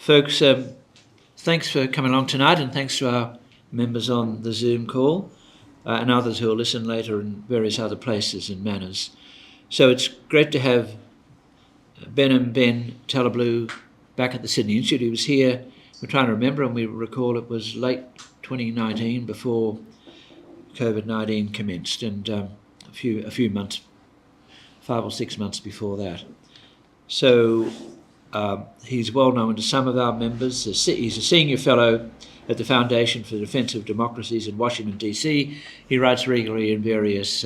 Folks, thanks for coming along tonight, and thanks to our members on the Zoom call and others who will listen later in various other places and manners. So it's great to have Behnam Ben Taleblu back at the Sydney Institute. He was here, we're trying to remember, and we recall it was late 2019 before COVID-19 commenced, and a few months, 5 or 6 months before that. So he's well known to some of our members. He's a senior fellow at the Foundation for the Defence of Democracies in Washington, D.C. He writes regularly in various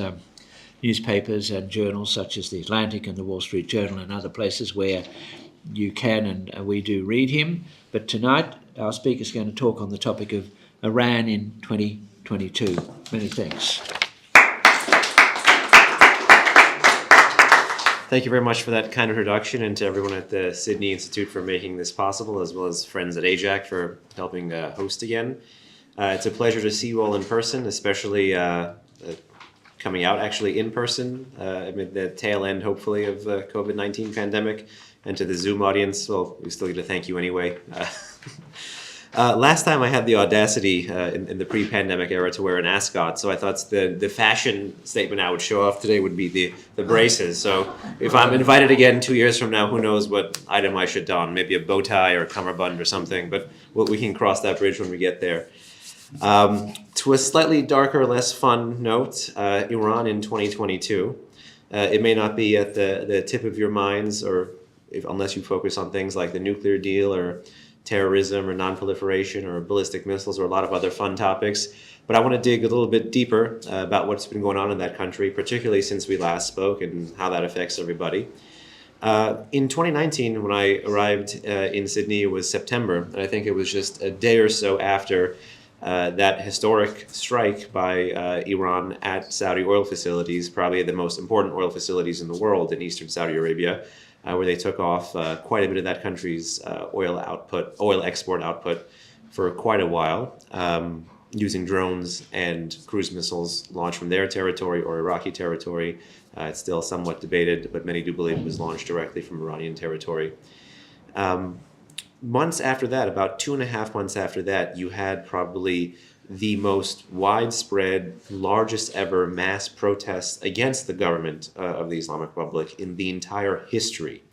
newspapers and journals such as The Atlantic and The Wall Street Journal and other places where you can and we do read him. But tonight our speaker is going to talk on the topic of Iran in 2022. Many thanks. Thank you very much for that kind introduction, and to everyone at the Sydney Institute for making this possible, as well as friends at AJAC for helping host again. It's a pleasure to see you all in person, especially coming out actually in person amid the tail end, hopefully, of the COVID-19 pandemic. And to the Zoom audience, well, we still get to thank you anyway. Last time I had the audacity in the pre-pandemic era to wear an ascot, so I thought the fashion statement I would show off today would be the braces. So if I'm invited again 2 years from now, who knows what item I should don, maybe a bow tie or a cummerbund or something, but we can cross that bridge when we get there. To a slightly darker, less fun note, Iran in 2022. It may not be at the tip of your minds, or unless you focus on things like the nuclear deal or terrorism or non-proliferation or ballistic missiles or a lot of other fun topics. But I want to dig a little bit deeper about what's been going on in that country, particularly since we last spoke and how that affects everybody. In 2019, when I arrived in Sydney, it was September, and I think it was just a day or so after that historic strike by Iran at Saudi oil facilities, probably the most important oil facilities in the world in eastern Saudi Arabia, where they took off quite a bit of that country's oil export output for quite a while, using drones and cruise missiles launched from their territory or Iraqi territory. It's still somewhat debated, but many do believe it was launched directly from Iranian territory. Months after that, about 2.5 months after that, you had probably the most widespread, largest ever mass protests against the government of the Islamic Republic in the entire history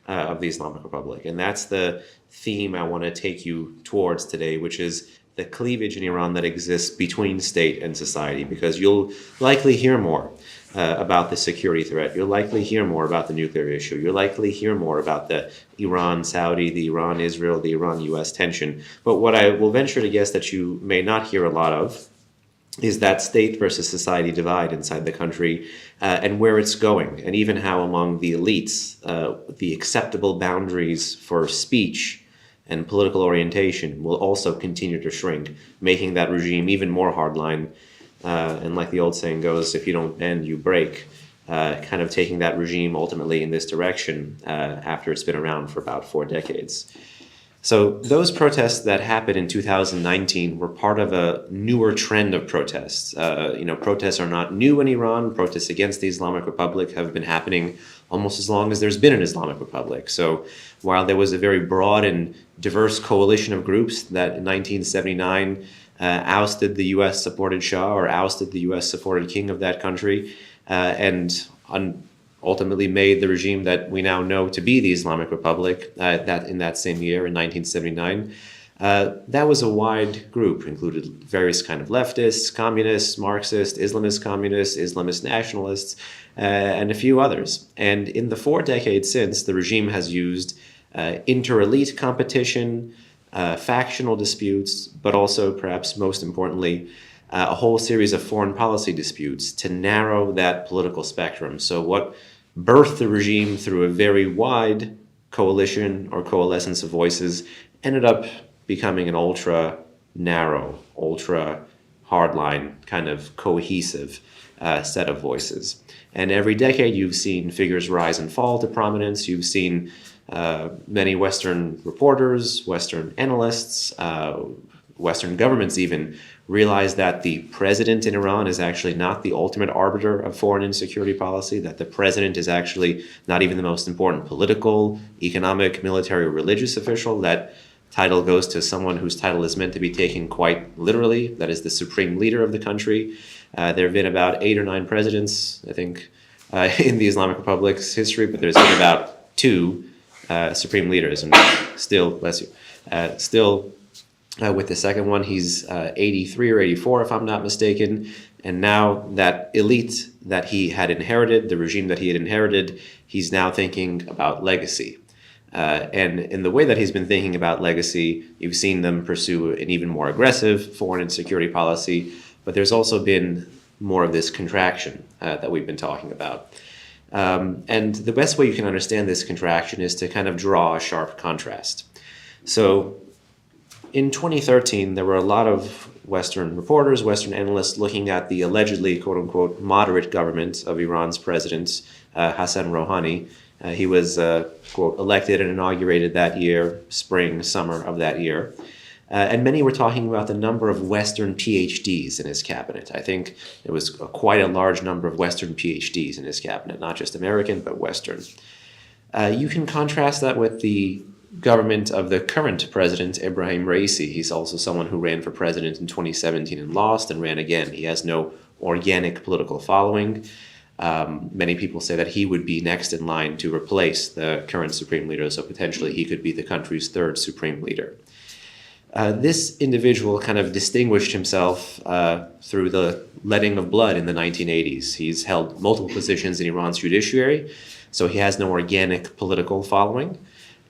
of the Islamic Republic. And that's the theme I want to take you towards today, which is the cleavage in Iran that exists between state and society, because you'll likely hear more about the security threat. You'll likely hear more about the nuclear issue. You'll likely hear more about the Iran-Saudi, the Iran-Israel, the Iran-US tension. But what I will venture to guess that you may not hear a lot of is that state versus society divide inside the country and where it's going, and even how among the elites, the acceptable boundaries for speech and political orientation will also continue to shrink, making that regime even more hardline. And like the old saying goes, if you don't bend, you break, kind of taking that regime ultimately in this direction after it's been around for about 4 decades. So those protests that happened in 2019 were part of a newer trend of protests. Protests are not new in Iran. Protests against the Islamic Republic have been happening almost as long as there's been an Islamic Republic. So while there was a very broad and diverse coalition of groups that in 1979 ousted the U.S.-supported Shah or ousted the U.S.-supported king of that country and ultimately made the regime that we now know to be the Islamic Republic that in that same year in 1979. That was a wide group, included various kind of leftists, communists, Marxists, Islamist communists, Islamist nationalists, and a few others. And in the 4 decades since, the regime has used inter-elite competition, factional disputes, but also, perhaps most importantly, a whole series of foreign policy disputes to narrow that political spectrum. So what birthed the regime through a very wide coalition or coalescence of voices ended up becoming an ultra-narrow, ultra-hardline, kind of cohesive set of voices. And every decade you've seen figures rise and fall to prominence. You've seen many Western reporters, Western analysts, Western governments even realize that the president in Iran is actually not the ultimate arbiter of foreign and security policy, that the president is actually not even the most important political, economic, military, or religious official, that title goes to someone whose title is meant to be taken quite literally. That is the supreme leader of the country. There have been about 8 or 9 presidents, I think, in the Islamic Republic's history, but there's been about 2 supreme leaders, and still, bless you, with the second one, he's 83 or 84, if I'm not mistaken. And now that elite that he had inherited, the regime that he had inherited, he's now thinking about legacy. And in the way that he's been thinking about legacy, you've seen them pursue an even more aggressive foreign and security policy, but there's also been more of this contraction that we've been talking about. And the best way you can understand this contraction is to kind of draw a sharp contrast. So in 2013, there were a lot of Western reporters, Western analysts looking at the allegedly, quote unquote, moderate government of Iran's president, Hassan Rouhani. He was, quote, elected and inaugurated that year, spring, summer of that year. And many were talking about the number of Western PhDs in his cabinet. I think it was quite a large number of Western PhDs in his cabinet, not just American, but Western. You can contrast that with the government of the current president, Ebrahim Raisi. He's also someone who ran for president in 2017 and lost, and ran again. He has no organic political following. Many people say that he would be next in line to replace the current supreme leader, so potentially he could be the country's 3rd supreme leader. This individual kind of distinguished himself through the letting of blood in the 1980s. He's held multiple positions in Iran's judiciary, so he has no organic political following.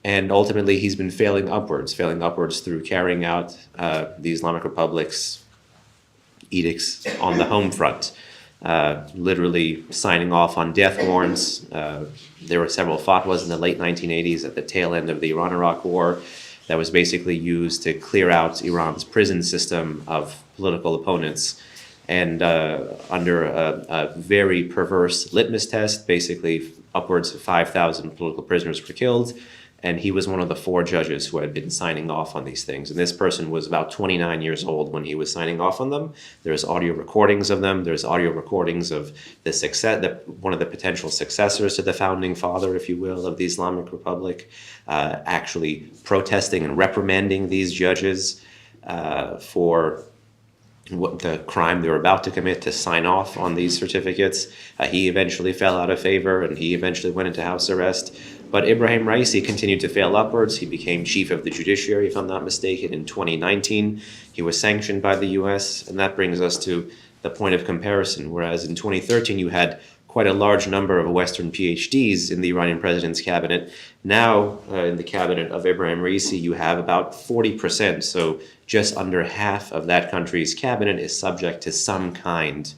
And ultimately, he's been failing upwards through carrying out the Islamic Republic's edicts on the home front, literally signing off on death warrants. There were several fatwas in the late 1980s at the tail end of the Iran-Iraq War that was basically used to clear out Iran's prison system of political opponents. And under a very perverse litmus test, basically upwards of 5,000 political prisoners were killed. And he was one of the 4 judges who had been signing off on these things. And this person was about 29 years old when he was signing off on them. There's audio recordings of them. There's audio recordings of one of the potential successors to the founding father, if you will, of the Islamic Republic, actually protesting and reprimanding these judges for what the crime they were about to commit to sign off on these certificates. He eventually fell out of favor, and he eventually went into house arrest. But Ebrahim Raisi continued to fail upwards. He became chief of the judiciary, if I'm not mistaken, in 2019. He was sanctioned by the US, and that brings us to the point of comparison. Whereas in 2013, you had quite a large number of Western PhDs in the Iranian president's cabinet. Now, in the cabinet of Ebrahim Raisi, you have about 40%, so just under half of that country's cabinet is subject to some kind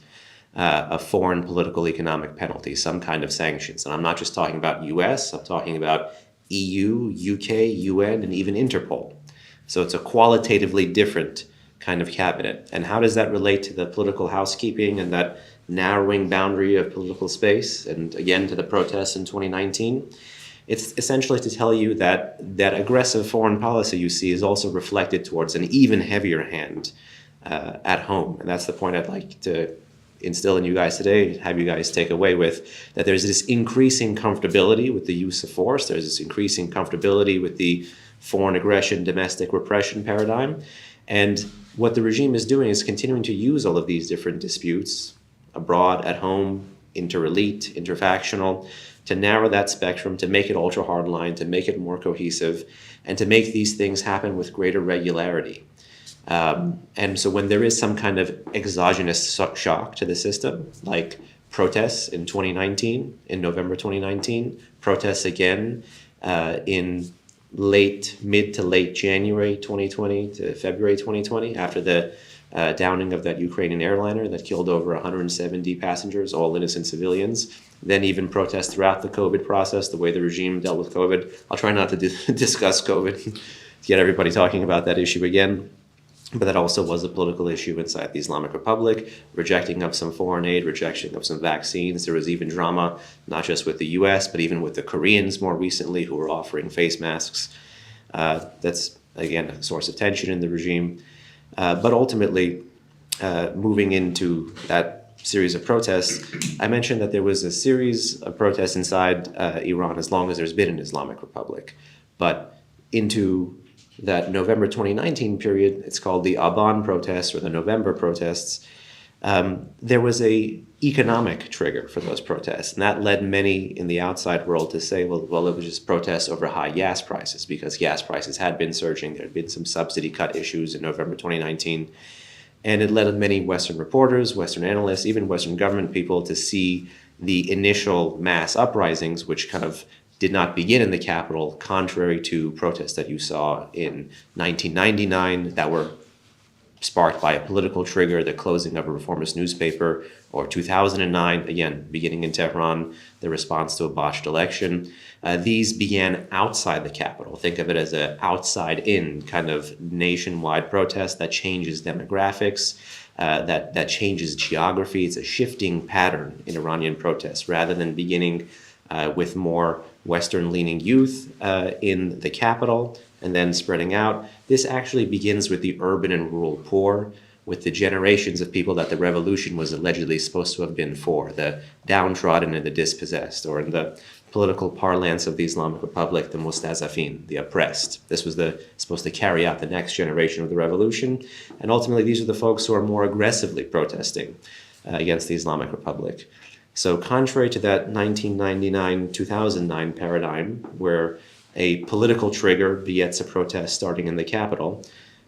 of foreign political economic penalty, some kind of sanctions. And I'm not just talking about US, I'm talking about EU, UK, UN, and even Interpol. So it's a qualitatively different kind of cabinet. And how does that relate to the political housekeeping and that narrowing boundary of political space, and again to the protests in 2019? It's essentially to tell you that that aggressive foreign policy you see is also reflected towards an even heavier hand at home. And that's the point I'd like to instill in you guys today, have you guys take away with, that there's this increasing comfortability with the use of force. There's this increasing comfortability with the foreign aggression, domestic repression paradigm. And what the regime is doing is continuing to use all of these different disputes, abroad, at home, inter-elite, interfactional, to narrow that spectrum, to make it ultra-hardline, to make it more cohesive, and to make these things happen with greater regularity. And so when there is some kind of exogenous shock to the system, like protests in 2019, in November 2019, protests again in mid to late January 2020 to February 2020, after the downing of that Ukrainian airliner that killed over 170 passengers, all innocent civilians. Then even protests throughout the COVID process, the way the regime dealt with COVID. I'll try not to discuss COVID to get everybody talking about that issue again. But that also was a political issue inside the Islamic Republic, rejecting of some foreign aid, rejection of some vaccines. There was even drama, not just with the US, but even with the Koreans more recently, who were offering face masks. That's, again, a source of tension in the regime. But ultimately, moving into that series of protests, I mentioned that there was a series of protests inside Iran as long as there's been an Islamic Republic. But into that November 2019 period, it's called the Aban protests or the November protests, there was a economic trigger for those protests. And that led many in the outside world to say, well, it was just protests over high gas prices because gas prices had been surging. There had been some subsidy cut issues in November 2019. And it led many Western reporters, Western analysts, even Western government people to see the initial mass uprisings, which kind of did not begin in the capital, contrary to protests that you saw in 1999 that were sparked by a political trigger, the closing of a reformist newspaper, or 2009, again, beginning in Tehran, the response to a botched election. These began outside the capital. Think of it as an outside-in kind of nationwide protest that changes demographics, that changes geography. It's a shifting pattern in Iranian protests rather than beginning with more Western-leaning youth in the capital and then spreading out. This actually begins with the urban and rural poor, with the generations of people that the revolution was allegedly supposed to have been for, the downtrodden and the dispossessed, or in the political parlance of the Islamic Republic, the mustazafin, the oppressed. This was supposed to carry out the next generation of the revolution, and ultimately these are the folks who are more aggressively protesting against the Islamic Republic. So contrary to that 1999-2009 paradigm, where a political trigger begets a protest starting in the capital,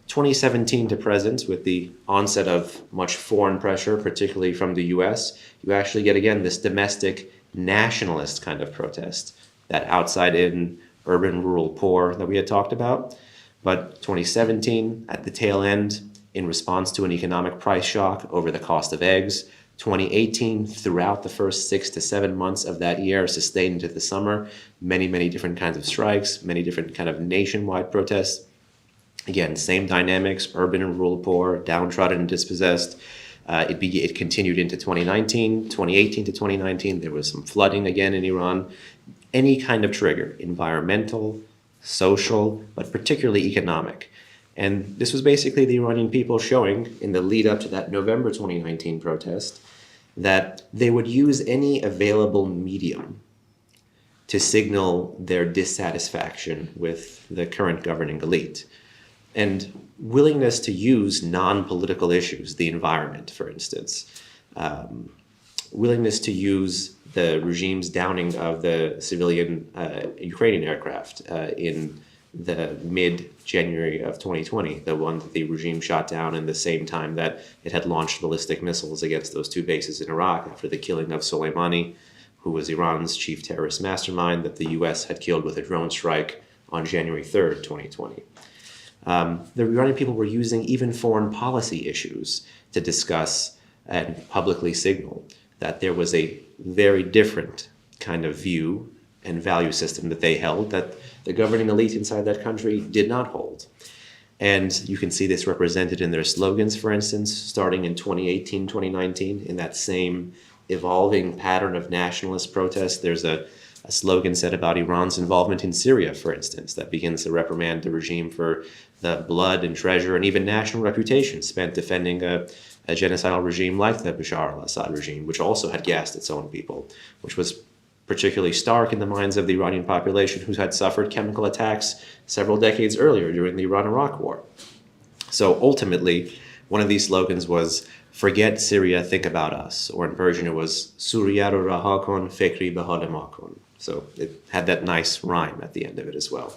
2017 to present, with the onset of much foreign pressure, particularly from the US, you actually get, again, this domestic nationalist kind of protest, that outside-in, urban, rural poor that we had talked about. But 2017, at the tail end, in response to an economic price shock over the cost of eggs, 2018, throughout the first 6 to 7 months of that year, sustained into the summer, many, many different kinds of strikes, many different kind of nationwide protests. Again, same dynamics, urban and rural poor, downtrodden and dispossessed. It continued into 2019, 2018 to 2019. There was some flooding again in Iran. Any kind of trigger, environmental, social, but particularly economic. And this was basically the Iranian people showing in the lead up to that November 2019 protest that they would use any available medium to signal their dissatisfaction with the current governing elite. And willingness to use non-political issues, the environment, for instance, willingness to use the regime's downing of the civilian Ukrainian aircraft in the mid-January of 2020, the one that the regime shot down in the same time that it had launched ballistic missiles against those two bases in Iraq after the killing of Soleimani, who was Iran's chief terrorist mastermind that the US had killed with a drone strike on January 3rd, 2020. The Iranian people were using even foreign policy issues to discuss and publicly signal that there was a very different kind of view and value system that they held that the governing elite inside that country did not hold. And you can see this represented in their slogans, for instance, starting in 2018, 2019, in that same evolving pattern of nationalist protest. There's a slogan said about Iran's involvement in Syria, for instance, that begins to reprimand the regime for the blood and treasure and even national reputation spent defending a genocidal regime like the Bashar al-Assad regime, which also had gassed its own people, which was particularly stark in the minds of the Iranian population who had suffered chemical attacks several decades earlier during the Iran-Iraq War. So ultimately, one of these slogans was, "Forget Syria, think about us," or in Persian it was, "Suriya ro raha kon, fikri be hal ma kon." So it had that nice rhyme at the end of it as well.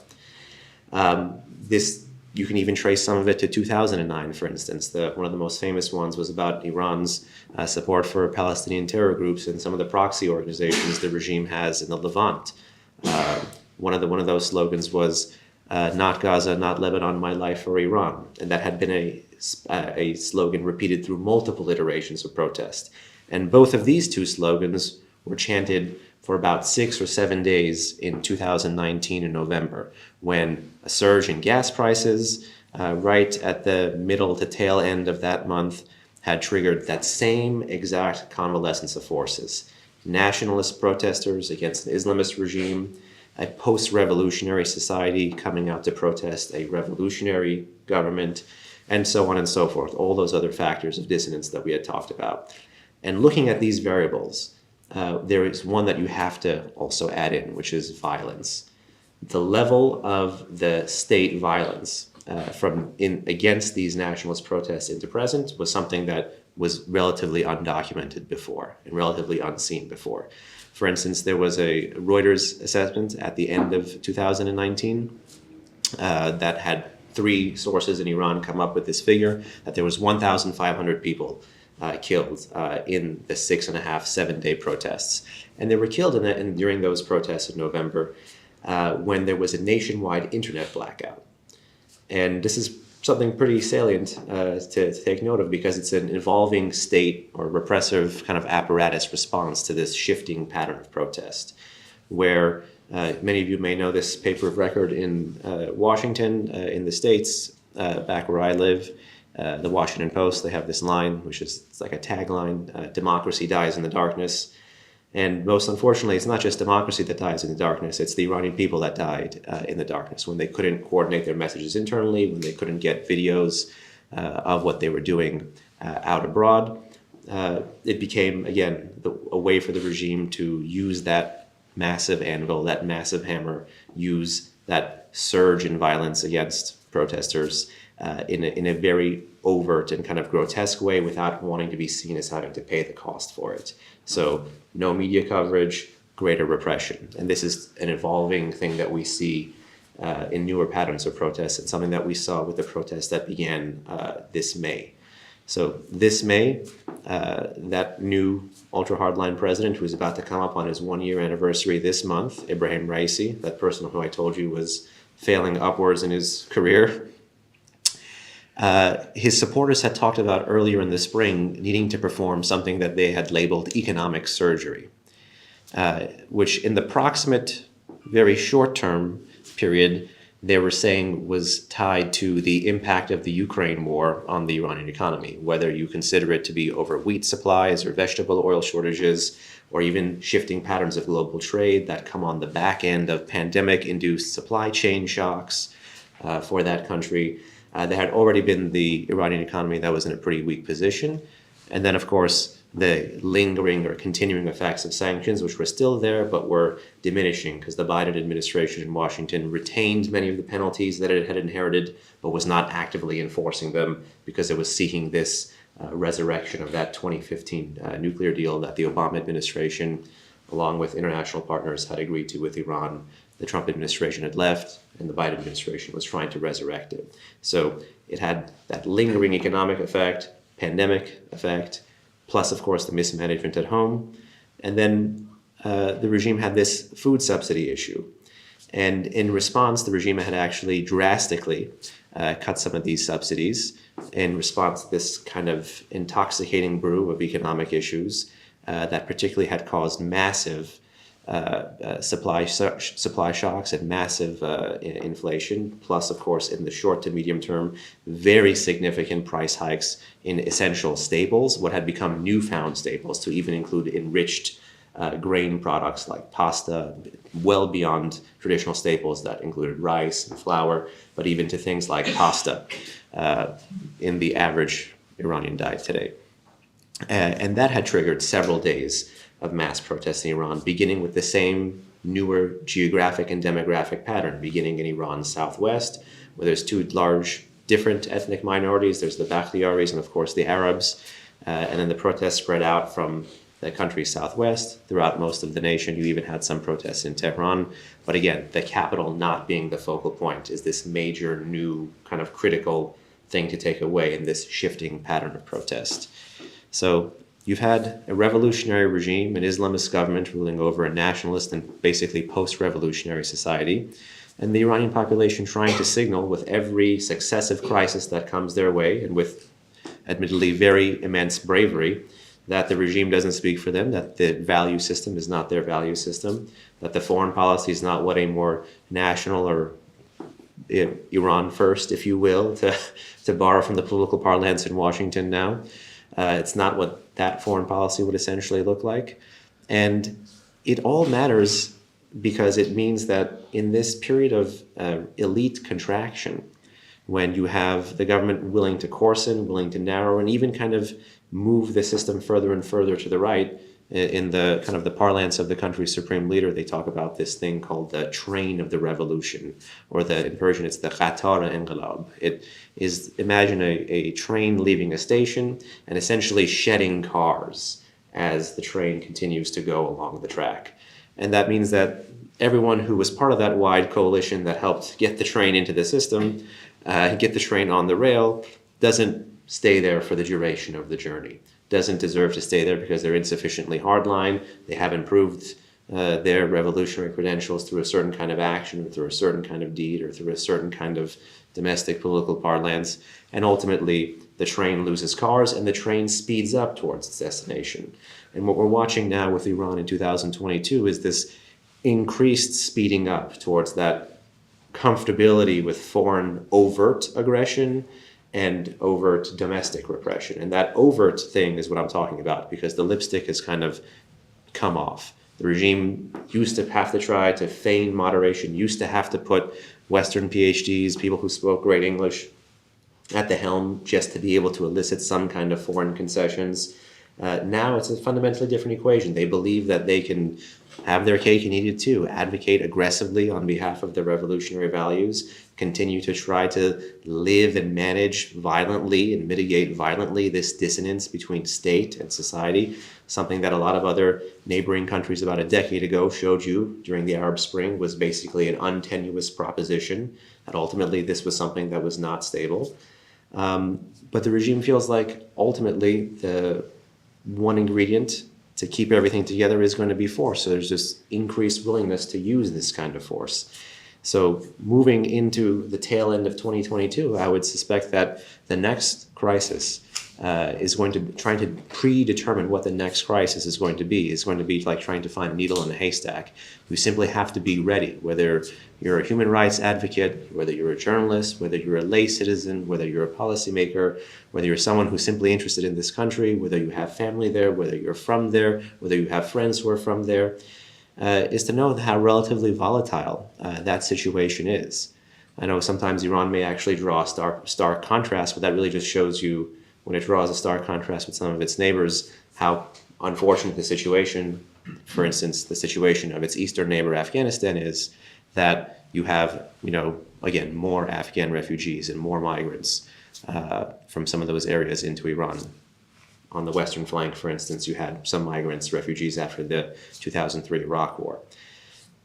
You can even trace some of it to 2009, for instance. One of the most famous ones was about Iran's support for Palestinian terror groups and some of the proxy organizations the regime has in the Levant. One of those slogans was, "Not Gaza, not Lebanon, my life for Iran." And that had been a slogan repeated through multiple iterations of protest. And both of these two slogans were chanted for about 6 or 7 days in 2019 in November, when a surge in gas prices right at the middle to tail end of that month had triggered that same exact convalescence of forces. Nationalist protesters against an Islamist regime, a post-revolutionary society coming out to protest a revolutionary government, and so on and so forth, all those other factors of dissonance that we had talked about. And looking at these variables, there is one that you have to also add in, which is violence. the level of the state violence against these nationalist protests into present was something that was relatively undocumented before and relatively unseen before. For instance, there was a Reuters assessment at the end of 2019 that had 3 sources in Iran come up with this figure, that there was 1,500 people killed in the 6.5, 7-day protests. And they were killed during those protests in November when there was a nationwide internet blackout. And this is something pretty salient to take note of, because it's an evolving state or repressive kind of apparatus response to this shifting pattern of protest, where many of you may know this paper of record in Washington, in the States, back where I live, the Washington Post. They have this line, which is it's like a tagline, democracy dies in the darkness. And most unfortunately, it's not just democracy that dies in the darkness, it's the Iranian people that died in the darkness when they couldn't coordinate their messages internally, when they couldn't get videos of what they were doing out abroad. It became, again, a way for the regime to use that massive anvil, that massive hammer, use that surge in violence against protesters in a very overt and kind of grotesque way, without wanting to be seen as having to pay the cost for it. So no media coverage, greater repression. And this is an evolving thing that we see in newer patterns of protests, and something that we saw with the protests that began this May. So this May, that new ultra-hardline president, who's about to come up on his 1-year anniversary this month, Ebrahim Raisi, that person who I told you was failing upwards in his career, his supporters had talked about earlier in the spring needing to perform something that they had labeled economic surgery, which in the proximate, very short-term period, they were saying was tied to the impact of the Ukraine war on the Iranian economy, whether you consider it to be over wheat supplies or vegetable oil shortages, or even shifting patterns of global trade that come on the back end of pandemic-induced supply chain shocks for that country. There had already been the Iranian economy that was in a pretty weak position. And then, of course, the lingering or continuing effects of sanctions, which were still there but were diminishing because the Biden administration in Washington retained many of the penalties that it had inherited, but was not actively enforcing them because it was seeking this resurrection of that 2015 nuclear deal that the Obama administration, along with international partners, had agreed to with Iran. The Trump administration had left, and the Biden administration was trying to resurrect it. So it had that lingering economic effect, pandemic effect, plus, of course, the mismanagement at home. And then the regime had this food subsidy issue. And in response, the regime had actually drastically cut some of these subsidies in response to this kind of intoxicating brew of economic issues that particularly had caused massive supply shocks and massive inflation, plus, of course, in the short to medium term, very significant price hikes in essential staples, what had become newfound staples, to even include enriched grain products like pasta, well beyond traditional staples that included rice and flour, but even to things like pasta in the average Iranian diet today. And that had triggered several days of mass protests in Iran, beginning with the same newer geographic and demographic pattern, beginning in Iran's southwest, where there's 2 large different ethnic minorities. There's the Bakhtiaris and, of course, the Arabs. And then the protests spread out from the country's southwest throughout most of the nation. You even had some protests in Tehran. But again, the capital not being the focal point is this major new kind of critical thing to take away in this shifting pattern of protest. So you've had a revolutionary regime, an Islamist government ruling over a nationalist and basically post-revolutionary society, and the Iranian population trying to signal with every successive crisis that comes their way, and with admittedly very immense bravery, that the regime doesn't speak for them, that the value system is not their value system, that the foreign policy is not what a more national or Iran first, if you will, to borrow from the political parlance in Washington now. It's not what that foreign policy would essentially look like. And it all matters because it means that in this period of elite contraction, when you have the government willing to coarsen, willing to narrow, and even kind of move the system further and further to the right, In the kind of the parlance of the country's supreme leader, they talk about this thing called the train of the revolution, or in Persian it's the Qatar Inqilab. It is, imagine a train leaving a station and essentially shedding cars as the train continues to go along the track. And that means that everyone who was part of that wide coalition that helped get the train into the system, get the train on the rail, doesn't stay there for the duration of the journey. Doesn't deserve to stay there because they're insufficiently hardline. They haven't proved their revolutionary credentials through a certain kind of action, or through a certain kind of deed, or through a certain kind of domestic political parlance. And ultimately, the train loses cars and the train speeds up towards its destination. And what we're watching now with Iran in 2022 is this increased speeding up towards that comfortability with foreign overt aggression and overt domestic repression. And that overt thing is what I'm talking about, because the lipstick has kind of come off. The regime used to have to try to feign moderation, used to have to put Western PhDs, people who spoke great English, at the helm just to be able to elicit some kind of foreign concessions. Now it's a fundamentally different equation. They believe that they can have their cake and eat it too, advocate aggressively on behalf of their revolutionary values, continue to try to live and manage violently and mitigate violently this dissonance between state and society, something that a lot of other neighboring countries about a decade ago showed you during the Arab Spring was basically an untenuous proposition, that ultimately this was something that was not stable. But the regime feels like ultimately the one ingredient to keep everything together is going to be force. So there's this increased willingness to use this kind of force. So moving into the tail end of 2022, I would suspect that the next crisis is going to trying to predetermine what the next crisis is going to be. It's going to be like trying to find a needle in a haystack. You simply have to be ready, whether you're a human rights advocate, whether you're a journalist, whether you're a lay citizen, whether you're a policymaker, whether you're someone who's simply interested in this country, whether you have family there, whether you're from there, whether you have friends who are from there, is to know how relatively volatile that situation is. I know sometimes Iran may actually draw a stark contrast, but that really just shows you, when it draws a stark contrast with some of its neighbors, how unfortunate the situation, for instance, the situation of its eastern neighbor Afghanistan is, that you have, again, more Afghan refugees and more migrants from some of those areas into Iran. On the western flank, for instance, you had some migrants, refugees after the 2003 Iraq War.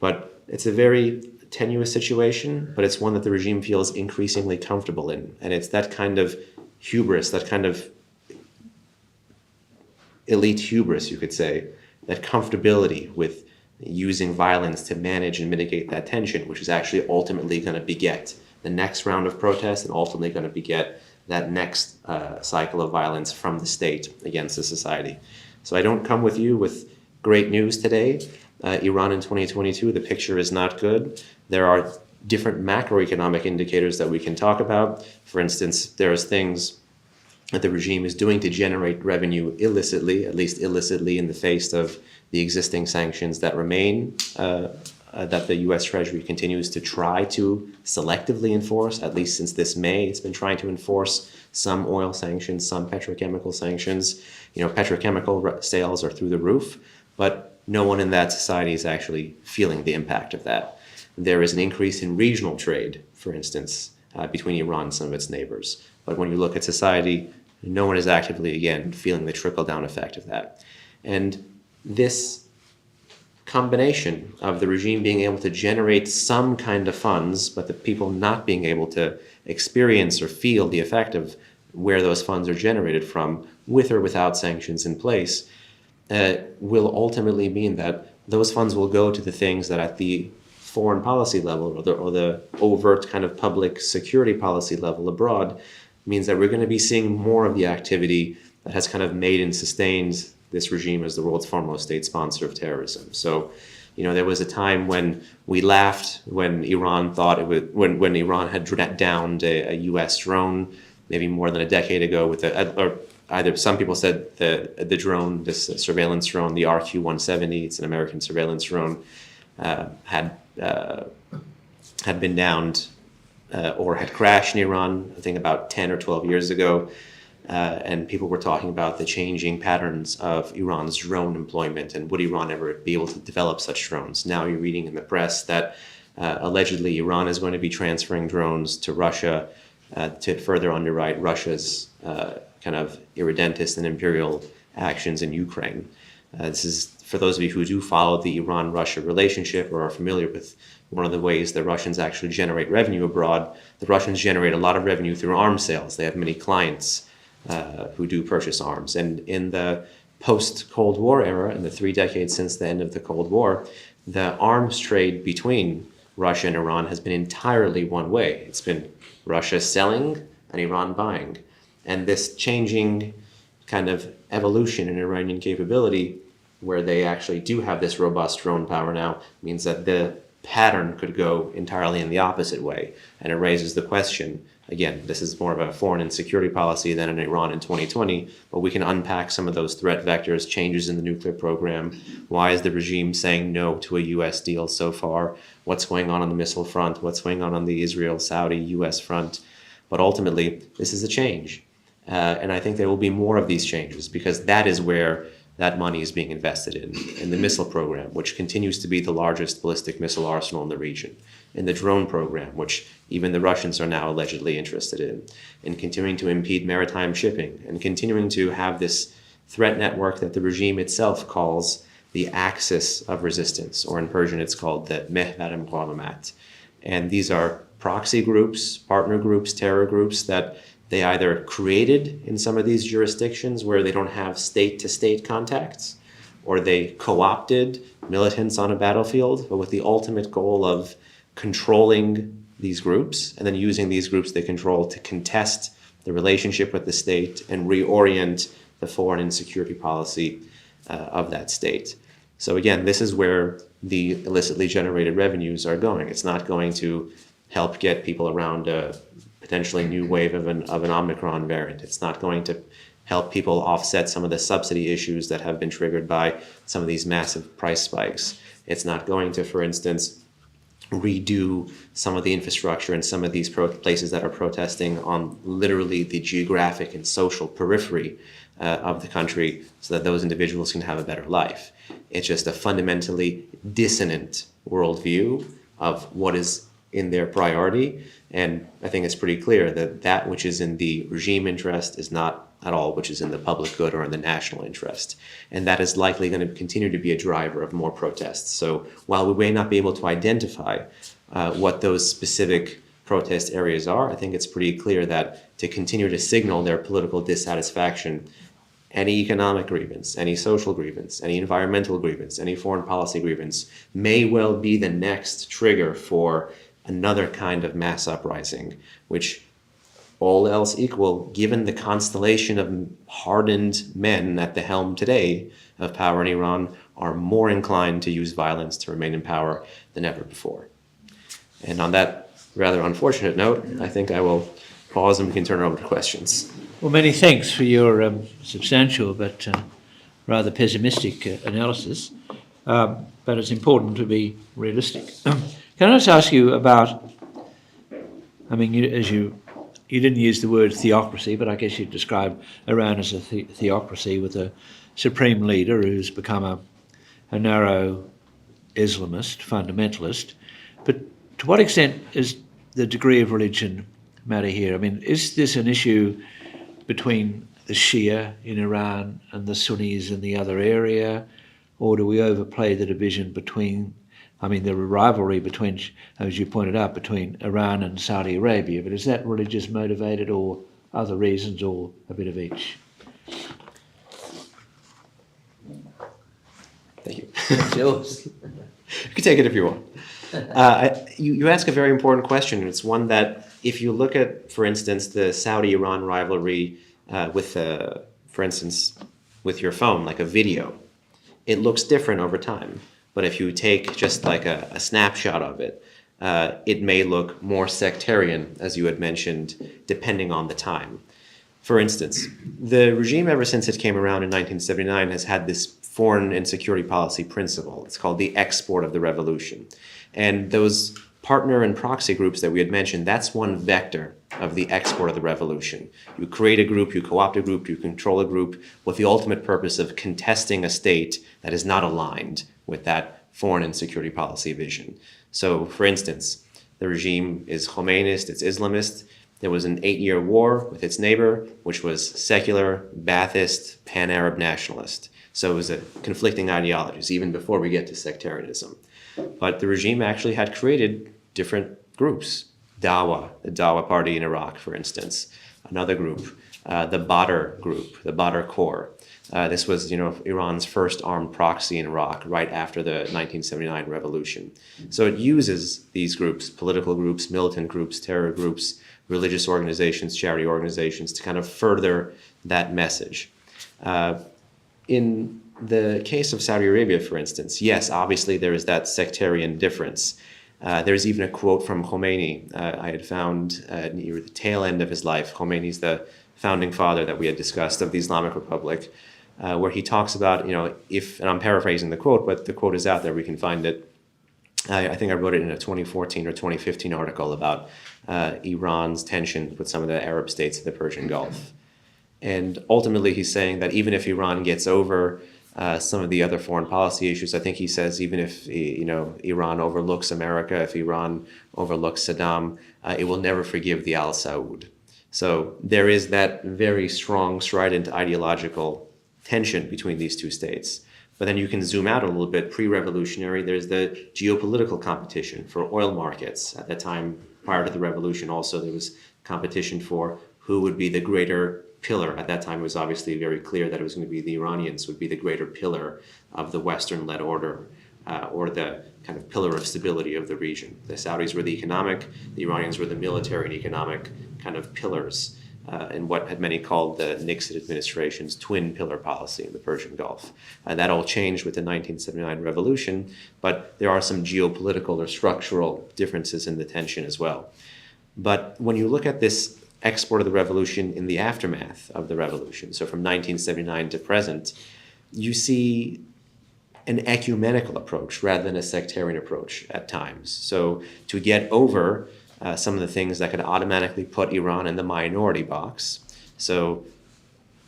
But it's a very tenuous situation, but it's one that the regime feels increasingly comfortable in. And it's that kind of hubris, that kind of elite hubris, you could say, that comfortability with using violence to manage and mitigate that tension, which is actually ultimately going to beget the next round of protests and ultimately going to beget that next cycle of violence from the state against the society. So I don't come with you with great news today. Iran in 2022, the picture is not good. There are different macroeconomic indicators that we can talk about. For instance, there's things that the regime is doing to generate revenue illicitly, at least illicitly in the face of the existing sanctions that remain, that the U.S. Treasury continues to try to selectively enforce. At least since this May, it's been trying to enforce some oil sanctions, some petrochemical sanctions. Petrochemical sales are through the roof, but no one in that society is actually feeling the impact of that. There is an increase in regional trade, for instance, between Iran and some of its neighbors. But when you look at society, no one is actively, again, feeling the trickle-down effect of that. And this combination of the regime being able to generate some kind of funds, but the people not being able to experience or feel the effect of where those funds are generated from, with or without sanctions in place, will ultimately mean that those funds will go to the things that at the foreign policy level or the overt kind of public security policy level abroad means that we're going to be seeing more of the activity that has kind of made and sustained this regime as the world's foremost state sponsor of terrorism. So, there was a time when we laughed when Iran thought it would, when Iran had downed a U.S. drone, maybe more than a decade ago, with or either some people said the drone, this surveillance drone, the RQ-170, it's an American surveillance drone, had been downed or had crashed in Iran, I think about 10 or 12 years ago. and people were talking about the changing patterns of Iran's drone employment and would Iran ever be able to develop such drones. Now you're reading in the press that allegedly Iran is going to be transferring drones to Russia to further underwrite Russia's kind of irredentist and imperial actions in Ukraine. This is for those of you who do follow the Iran-Russia relationship or are familiar with one of the ways the Russians actually generate revenue abroad. The Russians generate a lot of revenue through arms sales. They have many clients who do purchase arms. And in the post-Cold War era, in the 3 decades since the end of the Cold War, the arms trade between Russia and Iran has been entirely one way. It's been Russia selling and Iran buying. And this changing kind of evolution in Iranian capability, where they actually do have this robust drone power now, means that the pattern could go entirely in the opposite way. And it raises the question, again, this is more of a foreign and security policy than in Iran in 2020, but we can unpack some of those threat vectors, changes in the nuclear program. Why is the regime saying no to a U.S. deal so far? What's going on the missile front? What's going on the Israel, Saudi, U.S. front? But ultimately, this is a change. And I think there will be more of these changes because that is where that money is being invested in the missile program, which continues to be the largest ballistic missile arsenal in the region, in the drone program, which even the Russians are now allegedly interested in continuing to impede maritime shipping, and continuing to have this threat network that the regime itself calls the axis of resistance, or in Persian it's called the Mehvar Muqawamat. And these are proxy groups, partner groups, terror groups that they either created in some of these jurisdictions where they don't have state-to-state contacts, or they co-opted militants on a battlefield, but with the ultimate goal of controlling these groups and then using these groups they control to contest the relationship with the state and reorient the foreign and security policy of that state. So again, this is where the illicitly generated revenues are going. It's not going to help get people around a potentially new wave of an Omicron variant. It's not going to help people offset some of the subsidy issues that have been triggered by some of these massive price spikes. It's not going to, for instance, redo some of the infrastructure in some of these places that are protesting on literally the geographic and social periphery of the country so that those individuals can have a better life. It's just a fundamentally dissonant worldview of what is in their priority. And I think it's pretty clear that that which is in the regime interest is not at all which is in the public good or in the national interest. And that is likely going to continue to be a driver of more protests. So while we may not be able to identify what those specific protest areas are, I think it's pretty clear that to continue to signal their political dissatisfaction, any economic grievance, any social grievance, any environmental grievance, any foreign policy grievance may well be the next trigger for another kind of mass uprising, which, all else equal, given the constellation of hardened men at the helm today of power in Iran, are more inclined to use violence to remain in power than ever before. And on that rather unfortunate note, I think I will pause and we can turn it over to questions. Well, many thanks for your substantial but rather pessimistic analysis. But it's important to be realistic. Can I just ask you about, I mean, you didn't use the word theocracy, but I guess you describe Iran as a theocracy with a supreme leader who's become a narrow Islamist, fundamentalist. But to what extent is the degree of religion matter here? I mean, is this an issue between the Shia in Iran and the Sunnis in the other area? Or do we overplay the division between, I mean, the rivalry between, as you pointed out, between Iran and Saudi Arabia, but is that religious motivated or other reasons or a bit of each? Thank you. It's yours. You can take it if you want. You ask a very important question, and it's one that if you look at, for instance, the Saudi-Iran rivalry for instance, with your phone, like a video, it looks different over time. But if you take just like a snapshot of it, it may look more sectarian, as you had mentioned, depending on the time. For instance, the regime, ever since it came around in 1979, has had this foreign and security policy principle. It's called the export of the revolution. And those partner and proxy groups that we had mentioned, that's one vector of the export of the revolution. You create a group, you co-opt a group, you control a group with the ultimate purpose of contesting a state that is not aligned with that foreign and security policy vision. So, for instance, the regime is Khomeinist, it's Islamist. There was an 8-year war with its neighbor, which was secular, Ba'athist, pan-Arab nationalist. So it was a conflicting ideologies, even before we get to sectarianism. But the regime actually had created different groups. Dawa, the Dawa party in Iraq, for instance. Another group, the Badr group, the Badr Corps. This was, Iran's first armed proxy in Iraq right after the 1979 revolution. So it uses these groups, political groups, militant groups, terror groups, religious organizations, charity organizations, to kind of further that message. In the case of Saudi Arabia, for instance, yes, obviously there is that sectarian difference. There's even a quote from Khomeini I had found near the tail end of his life. Khomeini's the founding father that we had discussed of the Islamic Republic, where he talks about, if, and I'm paraphrasing the quote, but the quote is out there, we can find it. I think I wrote it in a 2014 or 2015 article about Iran's tensions with some of the Arab states of the Persian Gulf. And ultimately, he's saying that even if Iran gets over some of the other foreign policy issues, I think he says even if Iran overlooks America, if Iran overlooks Saddam, it will never forgive the Al Saud. So there is that very strong, strident ideological tension between these two states. But then you can zoom out a little bit. Pre-revolutionary, there's the geopolitical competition for oil markets. At that time, prior to the revolution, also there was competition for who would be the greater pillar. At that time, it was obviously very clear that it was going to be the Iranians would be the greater pillar of the Western-led order, or the kind of pillar of stability of the region. The Saudis were the economic, the Iranians were the military and economic kind of pillars, in what had many called the Nixon administration's twin pillar policy in the Persian Gulf. That all changed with the 1979 revolution, but there are some geopolitical or structural differences in the tension as well. But when you look at this export of the revolution in the aftermath of the revolution, so from 1979 to present, you see an ecumenical approach rather than a sectarian approach at times. So to get over some of the things that could automatically put Iran in the minority box, so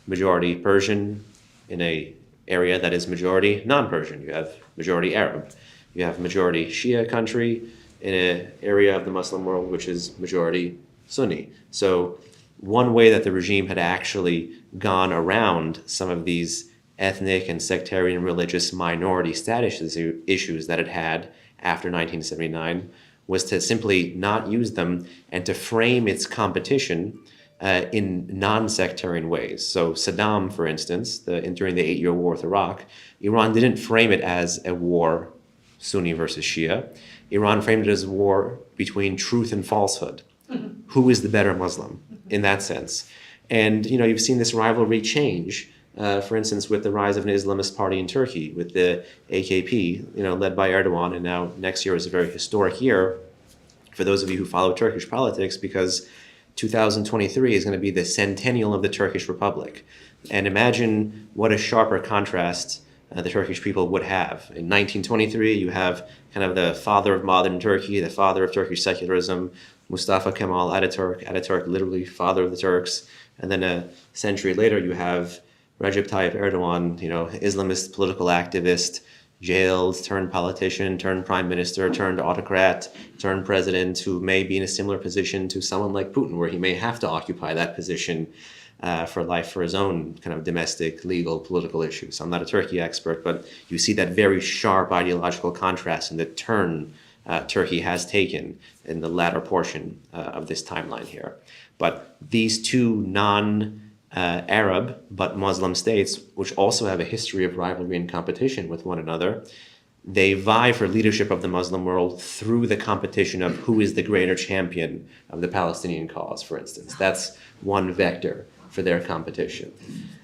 majority Persian in an area that is majority non-Persian. You have majority Arab. You have majority Shia country in an area of the Muslim world which is majority Sunni. So one way that the regime had actually gone around some of these ethnic and sectarian religious minority status issues that it had after 1979 was to simply not use them and to frame its competition in non-sectarian ways. So Saddam, for instance, during the 8-year war with Iraq, Iran didn't frame it as a war, Sunni versus Shia. Iran framed it as a war between truth and falsehood. Who is the better Muslim in that sense? And you've seen this rivalry change. For instance, with the rise of an Islamist party in Turkey, with the AKP, led by Erdogan, and now next year is a very historic year for those of you who follow Turkish politics, because 2023 is going to be the centennial of the Turkish Republic. And imagine what a sharper contrast the Turkish people would have. In 1923, you have kind of the father of modern Turkey, the father of Turkish secularism, Mustafa Kemal Ataturk, literally father of the Turks. And then a century later, you have Recep Tayyip Erdogan, Islamist political activist, jailed, turned politician, turned prime minister, turned autocrat, turned president, who may be in a similar position to someone like Putin, where he may have to occupy that position for life for his own kind of domestic, legal, political issues. I'm not a Turkey expert, but you see that very sharp ideological contrast in the turn Turkey has taken in the latter portion of this timeline here. But these two non-Arab but Muslim states, which also have a history of rivalry and competition with one another, they vie for leadership of the Muslim world through the competition of who is the greater champion of the Palestinian cause, for instance. That's one vector for their competition.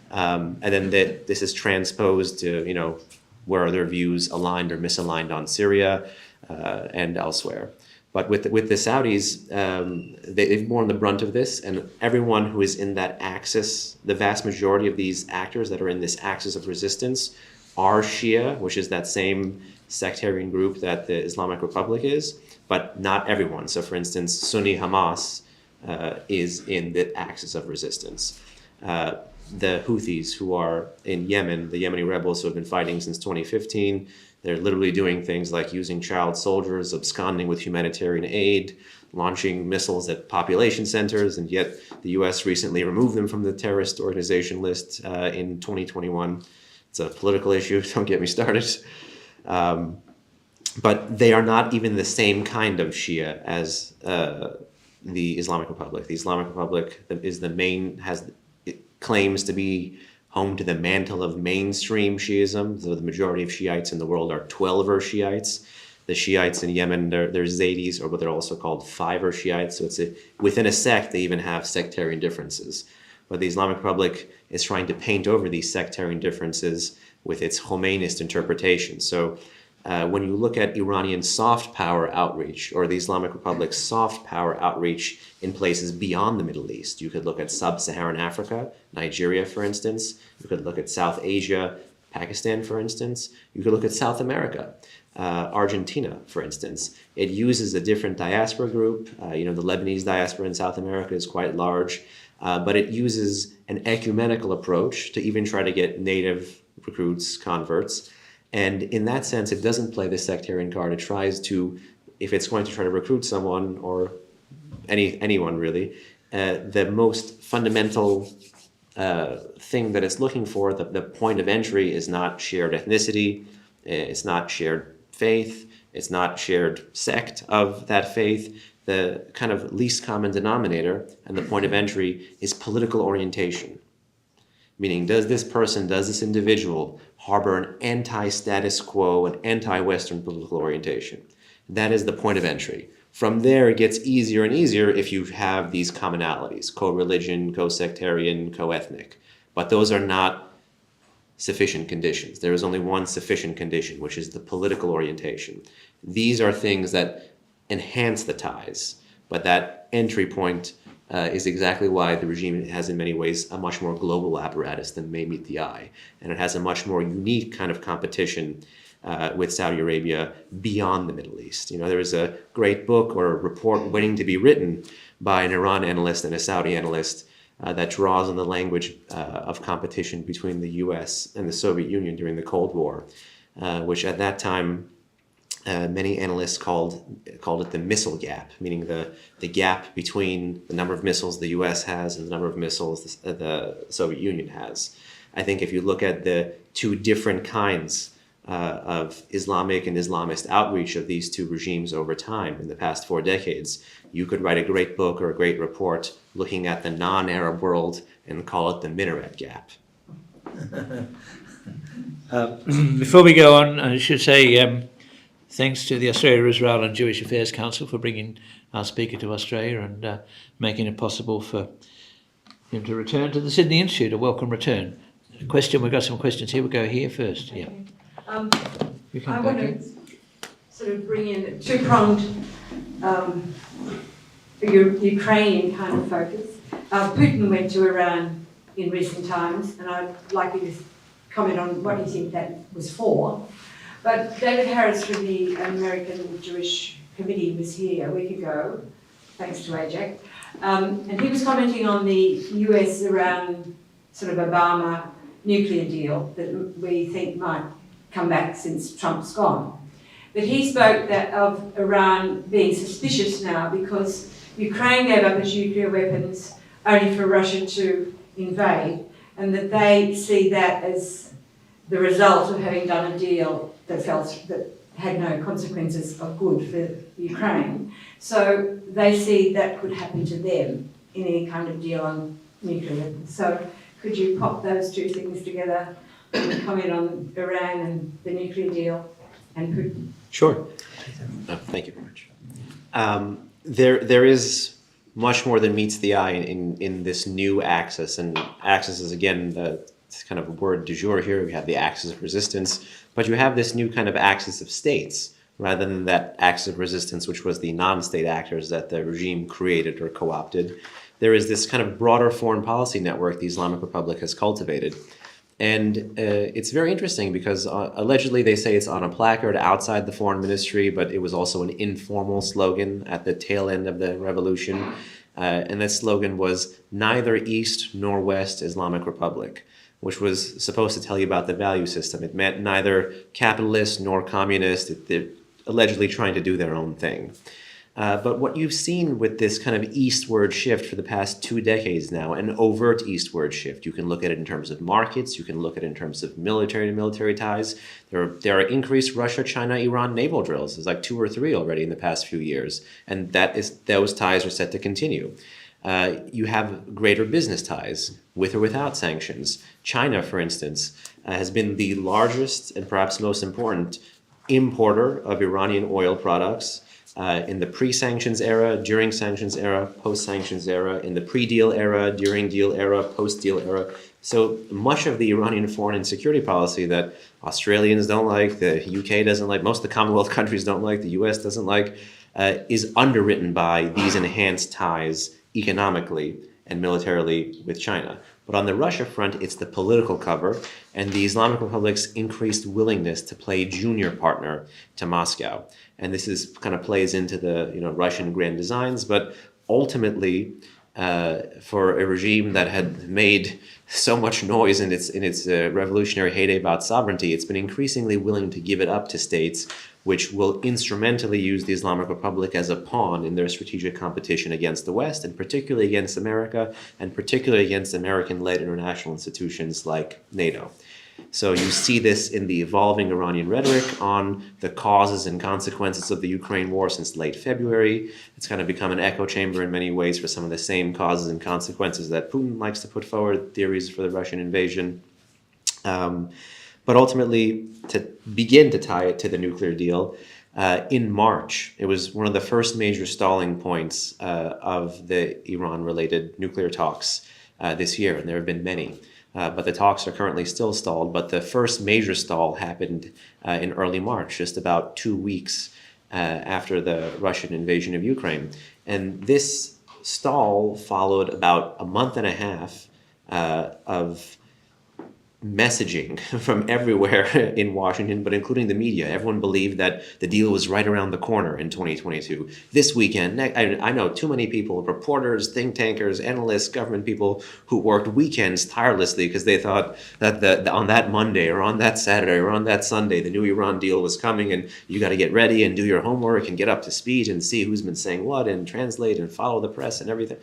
And then this is transposed to, where are their views aligned or misaligned on Syria and elsewhere. But with the Saudis, they've borne the brunt of this, and everyone who is in that axis, the vast majority of these actors that are in this axis of resistance are Shia, which is that same sectarian group that the Islamic Republic is, but not everyone. So for instance, Sunni Hamas is in the axis of resistance. The Houthis, who are in Yemen, the Yemeni rebels who have been fighting since 2015, they're literally doing things like using child soldiers, absconding with humanitarian aid, launching missiles at population centers, and yet the U.S. recently removed them from the terrorist organization list in 2021. It's a political issue, don't get me started. But they are not even the same kind of Shia as the Islamic Republic. The Islamic Republic is it claims to be home to the mantle of mainstream Shiism. So the majority of Shiites in the world are 12er Shiites. The Shiites in Yemen, they're Zaydis, or what they're also called 5er Shiites. So within a sect, they even have sectarian differences. But the Islamic Republic is trying to paint over these sectarian differences with its Khomeinist interpretation. So when you look at Iranian soft power outreach, or the Islamic Republic's soft power outreach in places beyond the Middle East, you could look at sub-Saharan Africa, Nigeria, for instance. You could look at South Asia, Pakistan, for instance. You could look at South America, Argentina, for instance. It uses a different diaspora group. The Lebanese diaspora in South America is quite large, but it uses an ecumenical approach to even try to get native recruits, converts. And in that sense, it doesn't play the sectarian card. It tries to, if it's going to try to recruit someone, or anyone really, the most fundamental thing that it's looking for, the point of entry, is not shared ethnicity, it's not shared faith, it's not shared sect of that faith. The kind of least common denominator and the point of entry is political orientation. Meaning, does this individual harbor an anti-status quo, an anti-Western political orientation? That is the point of entry. From there, it gets easier and easier if you have these commonalities, co-religion, co-sectarian, co-ethnic. But those are not sufficient conditions. There is only one sufficient condition, which is the political orientation. These are things that enhance the ties, but that entry point is exactly why the regime has in many ways a much more global apparatus than may meet the eye. And it has a much more unique kind of competition with Saudi Arabia beyond the Middle East. There is a great book or a report waiting to be written by an Iran analyst and a Saudi analyst that draws on the language of competition between the US and the Soviet Union during the Cold War, which at that time many analysts called it the missile gap, meaning the gap between the number of missiles the U.S. has and the number of missiles the Soviet Union has. I think if you look at the two different kinds of Islamic and Islamist outreach of these two regimes over time in the past 4 decades, you could write a great book or a great report looking at the non-Arab world and call it the minaret gap. Before we go on, I should say thanks to the Australia, Israel and Jewish Affairs Council for bringing our speaker to Australia and making it possible for him to return to the Sydney Institute. A welcome return. We've got some questions here. We'll go here first. Yeah. I want to sort of bring in a two-pronged Ukrainian kind of focus. Putin went to Iran in recent times, and I'd like you to comment on what you think that was for. But David Harris from the American Jewish Committee was here a week ago, thanks to AJAC, and he was commenting on the US-Iran sort of Obama nuclear deal that we think might come back since Trump's gone. But he spoke of Iran being suspicious now because Ukraine gave up its nuclear weapons only for Russia to invade, and that they see that as the result of having done a deal that had no consequences of good for Ukraine. So they see that could happen to them in any kind of deal on nuclear weapons. So could you pop those two things together and comment on Iran and the nuclear deal and Putin? Sure. Thank you very much. There is much more than meets the eye in this new axis, and axis is again the kind of a word du jour here. We have the axis of resistance, but you have this new kind of axis of states rather than that axis of resistance which was the non-state actors that the regime created or co-opted. There is this kind of broader foreign policy network the Islamic Republic has cultivated. And it's very interesting because allegedly they say it's on a placard outside the foreign ministry, but it was also an informal slogan at the tail end of the revolution. And that slogan was "Neither East nor West Islamic Republic," which was supposed to tell you about the value system. It meant neither capitalist nor communist. They're allegedly trying to do their own thing. But what you've seen with this kind of eastward shift for the past 2 decades now, an overt eastward shift, you can look at it in terms of markets, you can look at it in terms of military to military ties. There are increased Russia, China, Iran naval drills. There's like 2 or 3 already in the past few years, and those ties are set to continue. You have greater business ties with or without sanctions. China, for instance, has been the largest and perhaps most important importer of Iranian oil products in the pre-sanctions era, during sanctions era, post-sanctions era, in the pre-deal era, during deal era, post-deal era. So much of the Iranian foreign and security policy that Australians don't like, the UK doesn't like, most of the Commonwealth countries don't like, the US doesn't like, is underwritten by these enhanced ties economically and militarily with China. But on the Russia front, it's the political cover and the Islamic Republic's increased willingness to play junior partner to Moscow. And this is kind of plays into the Russian grand designs, but ultimately, for a regime that had made so much noise in its revolutionary heyday about sovereignty, it's been increasingly willing to give it up to states which will instrumentally use the Islamic Republic as a pawn in their strategic competition against the West, and particularly against America, and particularly against American-led international institutions like NATO. So you see this in the evolving Iranian rhetoric on the causes and consequences of the Ukraine war since late February. It's kind of become an echo chamber in many ways for some of the same causes and consequences that Putin likes to put forward, theories for the Russian invasion. But ultimately, to begin to tie it to the nuclear deal, in March, it was one of the first major stalling points of the Iran-related nuclear talks this year, and there have been many. But the talks are currently still stalled. But the first major stall happened in early March, just about 2 weeks after the Russian invasion of Ukraine. And this stall followed about a month and a half of messaging from everywhere in Washington, but including the media. Everyone believed that the deal was right around the corner in 2022. This weekend, I know too many people, reporters, think tankers, analysts, government people who worked weekends tirelessly because they thought that on that Monday or on that Saturday or on that Sunday, the new Iran deal was coming, and you got to get ready and do your homework and get up to speed and see who's been saying what and translate and follow the press and everything.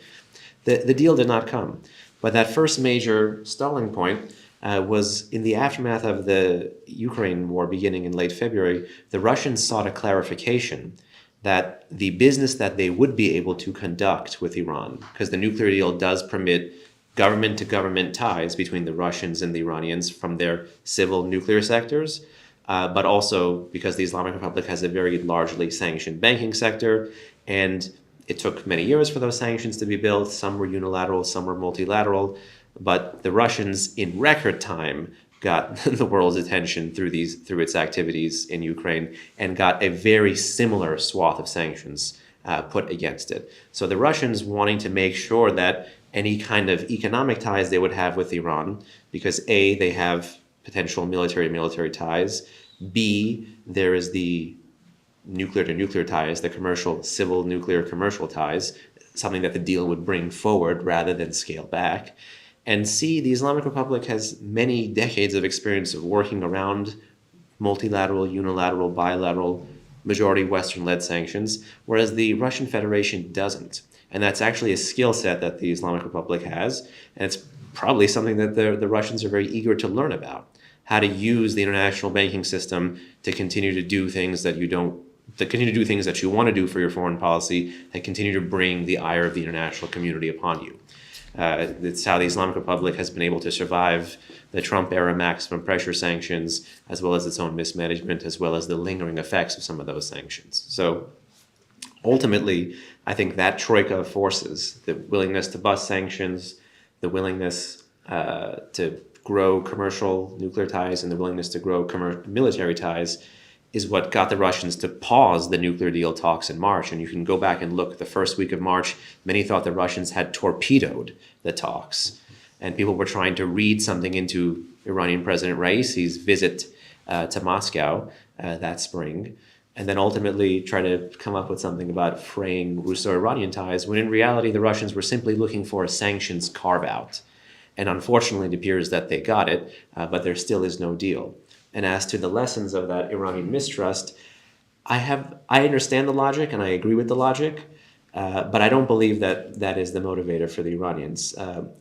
The deal did not come. But that first major stalling point was in the aftermath of the Ukraine war beginning in late February. The Russians sought a clarification that the business that they would be able to conduct with Iran, because the nuclear deal does permit government-to-government ties between the Russians and the Iranians from their civil nuclear sectors, but also because the Islamic Republic has a very largely sanctioned banking sector, and it took many years for those sanctions to be built. Some were unilateral, some were multilateral. But the Russians, in record time, got the world's attention through its activities in Ukraine and got a very similar swath of sanctions put against it. So the Russians wanting to make sure that any kind of economic ties they would have with Iran, because A, they have potential military ties, B, there is the nuclear-to-nuclear ties, the civil nuclear commercial ties, something that the deal would bring forward rather than scale back. And C, the Islamic Republic has many decades of experience of working around multilateral, unilateral, bilateral, majority Western-led sanctions, whereas the Russian Federation doesn't. And that's actually a skill set that the Islamic Republic has, and it's probably something that the Russians are very eager to learn about, how to use the international banking system to continue to do things that you want to do for your foreign policy, and continue to bring the ire of the international community upon you. It's how the Islamic Republic has been able to survive the Trump-era maximum pressure sanctions, as well as its own mismanagement, as well as the lingering effects of some of those sanctions. So ultimately, I think that troika of forces, the willingness to bust sanctions, the willingness to grow commercial nuclear ties, and the willingness to grow military ties, is what got the Russians to pause the nuclear deal talks in March. And you can go back and look the first week of March, many thought the Russians had torpedoed the talks. And people were trying to read something into Iranian President Raisi's visit to Moscow that spring. and then ultimately try to come up with something about fraying Russo-Iranian ties, when in reality the Russians were simply looking for a sanctions carve-out. And unfortunately, it appears that they got it, but there still is no deal. And as to the lessons of that Iranian mistrust, I understand the logic and I agree with the logic, but I don't believe that that is the motivator for the Iranians.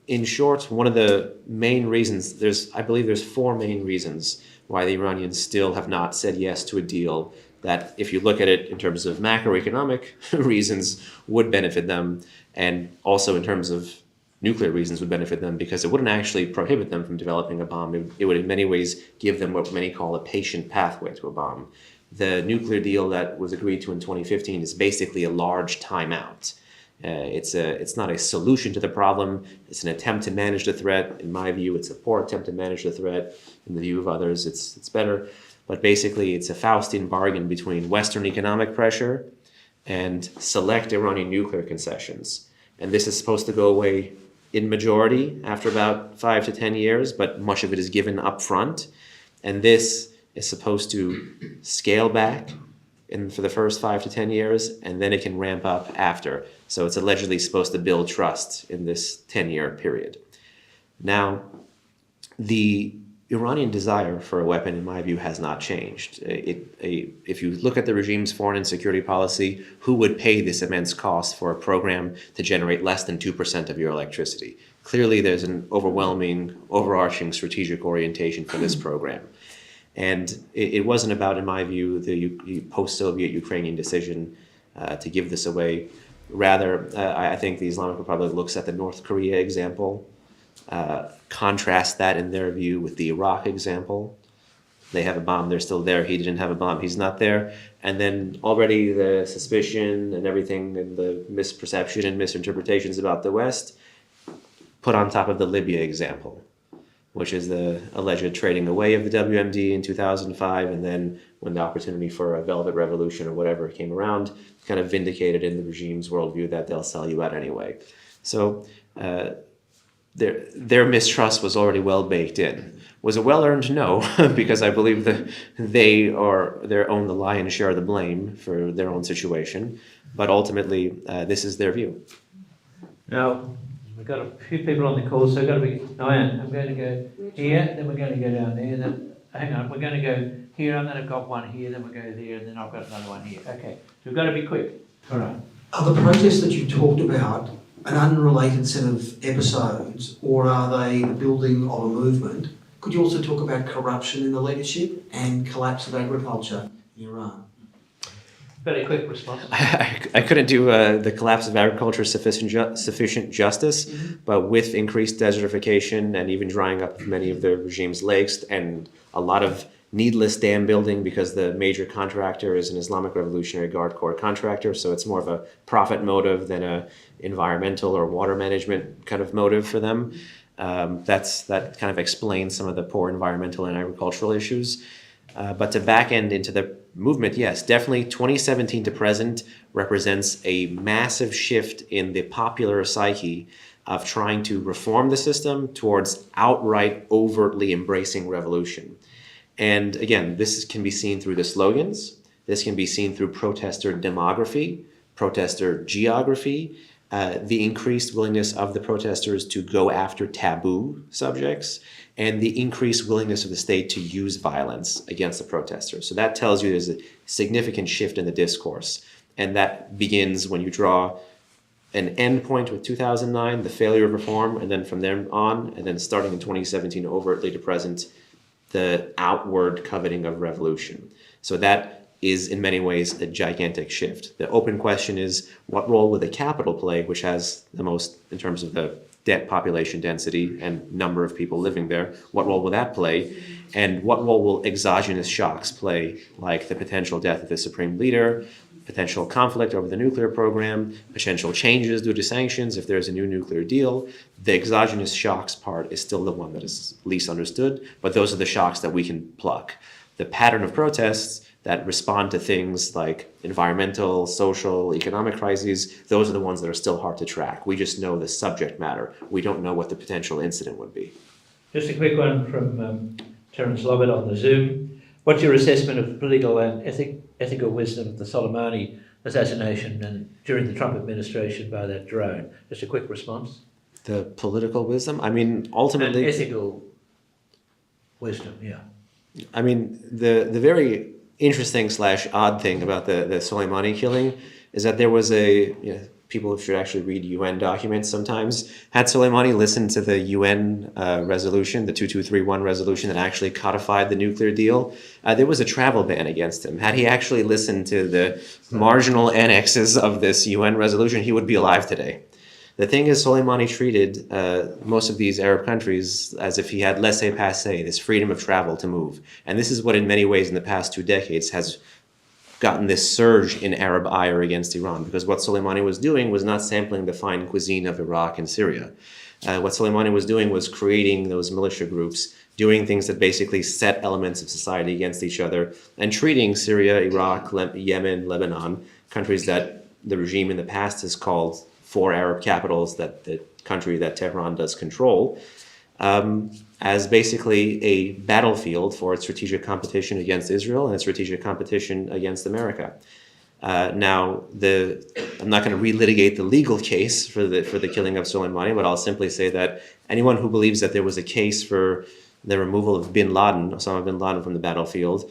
In short, one of the main reasons, I believe there's four main reasons why the Iranians still have not said yes to a deal that, if you look at it in terms of macroeconomic reasons, would benefit them, and also in terms of nuclear reasons would benefit them, because it wouldn't actually prohibit them from developing a bomb. It would in many ways give them what many call a patient pathway to a bomb. The nuclear deal that was agreed to in 2015 is basically a large timeout. It's not a solution to the problem. It's an attempt to manage the threat. In my view, it's a poor attempt to manage the threat. In the view of others, it's better. But basically, it's a Faustian bargain between Western economic pressure and select Iranian nuclear concessions. And this is supposed to go away in majority after about 5 to 10 years, but much of it is given up front. And this is supposed to scale back for the first 5 to 10 years, and then it can ramp up after. So it's allegedly supposed to build trust in this 10-year period. Now, the Iranian desire for a weapon, in my view, has not changed. If you look at the regime's foreign and security policy, who would pay this immense cost for a program to generate less than 2% of your electricity? Clearly, there's an overwhelming, overarching strategic orientation for this program. And it wasn't about, in my view, the post-Soviet Ukrainian decision to give this away. Rather, I think the Islamic Republic looks at the North Korea example, contrast that in their view with the Iraq example. They have a bomb, they're still there. He didn't have a bomb, he's not there. And then already the suspicion and everything and the misperception and misinterpretations about the West put on top of the Libya example, which is the alleged trading away of the WMD in 2005, and then when the opportunity for a velvet revolution or whatever came around, kind of vindicated in the regime's worldview that they'll sell you out anyway. So their mistrust was already well baked in. Was it well earned? No, because I believe that they own the lion's share of the blame for their own situation. But ultimately, this is their view. Now, we've got a few people on the call, so I've got to be. Diane, I'm going to go here, then we're going to go down there. Then hang on, we're going to go here, and then I've got one here, then we'll go there, and then I've got another one here. Okay, so we've got to be quick. All right. Are the protests that you talked about an unrelated set of episodes, or are they the building of a movement? Could you also talk about corruption in the leadership and collapse of agriculture in Iran? Very quick response. I couldn't do the collapse of agriculture sufficient justice, but with increased desertification and even drying up of many of the regime's lakes and a lot of needless dam building, because the major contractor is an Islamic Revolutionary Guard Corps contractor, so it's more of a profit motive than a environmental or water management kind of motive for them. That kind of explains some of the poor environmental and agricultural issues. But to back end into the movement, yes, definitely 2017 to present represents a massive shift in the popular psyche of trying to reform the system towards outright, overtly embracing revolution. And again, this can be seen through the slogans. This can be seen through protester demography, protester geography, the increased willingness of the protesters to go after taboo subjects, and the increased willingness of the state to use violence against the protesters. So that tells you there's a significant shift in the discourse. And that begins when you draw an end point with 2009, the failure of reform, and then from there on, and then starting in 2017 overtly to present, the outward coveting of revolution. So that is in many ways a gigantic shift. The open question is, what role will the capital play, which has the most in terms of the population density and number of people living there, what role will that play? And what role will exogenous shocks play, like the potential death of the supreme leader, potential conflict over the nuclear program, potential changes due to sanctions if there's a new nuclear deal? The exogenous shocks part is still the one that is least understood, but those are the shocks that we can pluck. The pattern of protests that respond to things like environmental, social, economic crises, those are the ones that are still hard to track. We just know the subject matter. We don't know what the potential incident would be. Just a quick one from Terence Lobbett on the Zoom. What's your assessment of political and ethical wisdom of the Soleimani assassination and during the Trump administration by that drone? Just a quick response. The political wisdom? I mean, ultimately... And ethical wisdom, yeah. I mean, the very interesting / odd thing about the Soleimani killing is that there was people should actually read UN documents sometimes. Had Soleimani listened to the UN resolution, the 2231 resolution that actually codified the nuclear deal, there was a travel ban against him. Had he actually listened to the marginal annexes of this UN resolution, he would be alive today. The thing is, Soleimani treated most of these Arab countries as if he had laissez-passer, this freedom of travel to move. And this is what in many ways in the past 2 decades has gotten this surge in Arab ire against Iran, because what Soleimani was doing was not sampling the fine cuisine of Iraq and Syria. What Soleimani was doing was creating those militia groups, doing things that basically set elements of society against each other, and treating Syria, Iraq, Yemen, Lebanon, countries that the regime in the past has called 4 Arab capitals, that the country that Tehran does control, as basically a battlefield for its strategic competition against Israel and its strategic competition against America. Now, I'm not going to relitigate the legal case for the killing of Soleimani, but I'll simply say that anyone who believes that there was a case for the removal of Osama bin Laden from the battlefield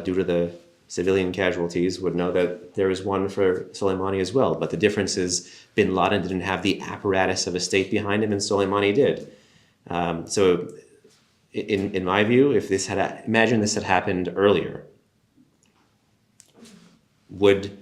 due to the civilian casualties would know that there is one for Soleimani as well. But the difference is bin Laden didn't have the apparatus of a state behind him, and Soleimani did. So in my view, if imagine this had happened earlier, would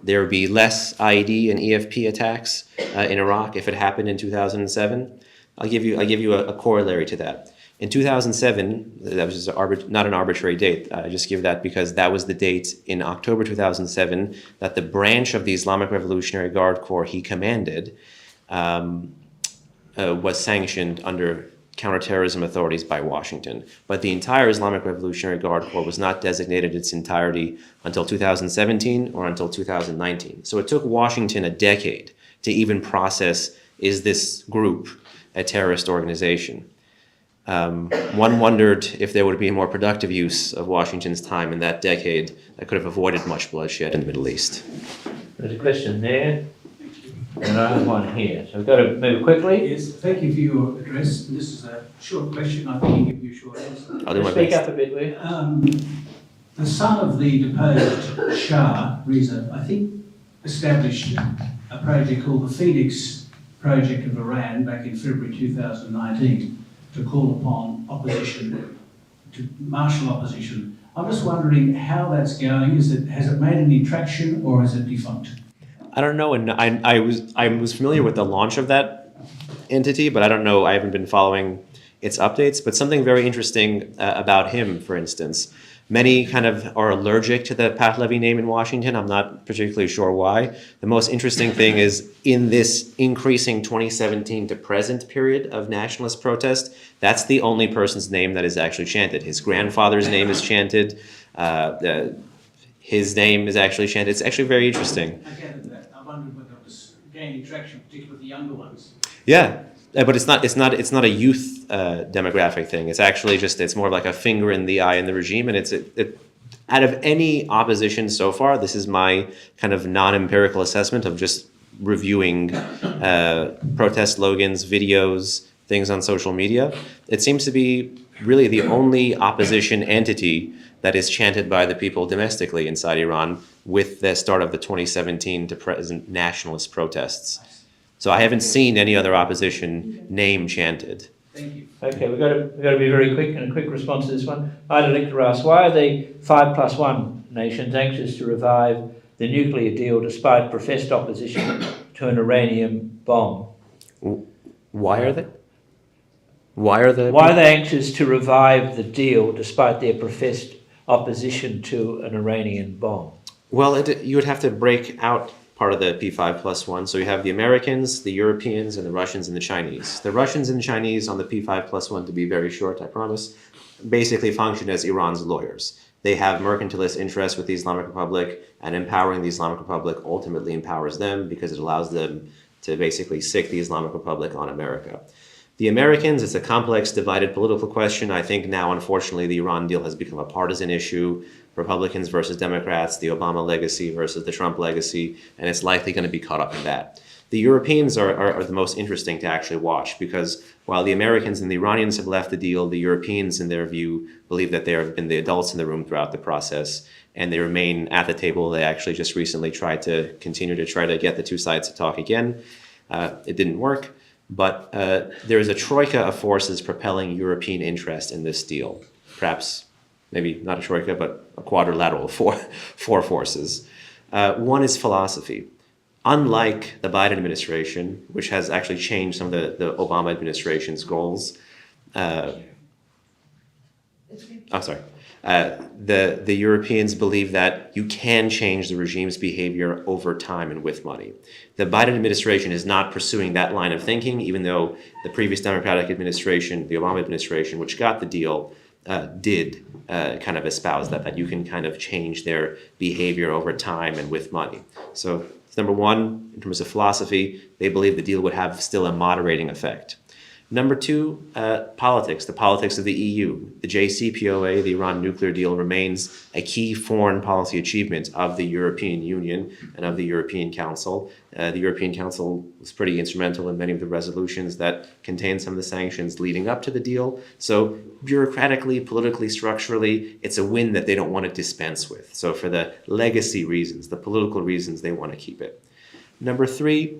there be less IED and EFP attacks in Iraq if it happened in 2007? I'll give you a corollary to that. In 2007, that was just not an arbitrary date. I just give that because that was the date in October 2007 that the branch of the Islamic Revolutionary Guard Corps he commanded was sanctioned under counterterrorism authorities by Washington. But the entire Islamic Revolutionary Guard Corps was not designated its entirety until 2017 or until 2019. So it took Washington a decade to even process, is this group a terrorist organization? One wondered if there would be a more productive use of Washington's time in that decade that could have avoided much bloodshed in the Middle East. There's a question there, and I have one here. So we've got to move quickly. Yes, thank you for your address. This is a short question. I think you give you a short answer. I'll do my Speak best. up a bit, will you? The son of the deposed Shah, Reza, I think, established a project called the Phoenix Project of Iran back in February 2019 to call upon opposition, to martial opposition. I'm just wondering how that's going. Has it made any traction or is it defunct? I don't know, and I was familiar with the launch of that entity, but I don't know. I haven't been following its updates. But something very interesting about him, for instance, many kind of are allergic to the Pahlavi name in Washington. I'm not particularly sure why. The most interesting thing is in this increasing 2017 to present period of nationalist protest, that's the only person's name that is actually chanted. His grandfather's name is chanted. His name is actually chanted. It's actually very interesting. I gathered that. I wondered whether it was gaining traction, particularly with the younger ones. Yeah, but it's not a youth demographic thing. It's actually it's more like a finger in the eye in the regime, and out of any opposition so far, this is my kind of non-empirical assessment of just reviewing protest slogans, videos, things on social media. It seems to be really the only opposition entity that is chanted by the people domestically inside Iran with the start of the 2017 to present nationalist protests. So I haven't seen any other opposition name chanted. Thank you. Okay, we've got to be very quick, and a quick response to this one. I'd like to ask, why are the 5+1 nations anxious to revive the nuclear deal despite professed opposition to an uranium bomb? Why are they? Why are they anxious to revive the deal despite their professed opposition to an Iranian bomb? Well, you would have to break out part of the P5+1. So you have the Americans, the Europeans, and the Russians and the Chinese. The Russians and Chinese on the P5+1, to be very short, I promise, basically function as Iran's lawyers. They have mercantilist interests with the Islamic Republic, and empowering the Islamic Republic ultimately empowers them because it allows them to basically sick the Islamic Republic on America. The Americans, it's a complex, divided political question. I think now, unfortunately, the Iran deal has become a partisan issue. Republicans versus Democrats, the Obama legacy versus the Trump legacy, and it's likely going to be caught up in that. The Europeans are the most interesting to actually watch, because while the Americans and the Iranians have left the deal, the Europeans, in their view, believe that they have been the adults in the room throughout the process, and they remain at the table. They actually just recently tried to continue to try to get the two sides to talk again. It didn't work, but there is a troika of forces propelling European interest in this deal. Perhaps, maybe not a troika, but a quadrilateral of four forces. One is philosophy. Unlike the Biden administration, which has actually changed some of the Obama administration's goals, the Europeans believe that you can change the regime's behavior over time and with money. The Biden administration is not pursuing that line of thinking, even though the previous Democratic administration, the Obama administration, which got the deal, did kind of espouse that you can kind of change their behavior over time and with money. So number one, in terms of philosophy, they believe the deal would have still a moderating effect. Number two, politics, the politics of the EU. The JCPOA, the Iran nuclear deal, remains a key foreign policy achievement of the European Union and of the European Council. The European Council was pretty instrumental in many of the resolutions that contain some of the sanctions leading up to the deal. So bureaucratically, politically, structurally, it's a win that they don't want to dispense with. So for the legacy reasons, the political reasons, they want to keep it. Number three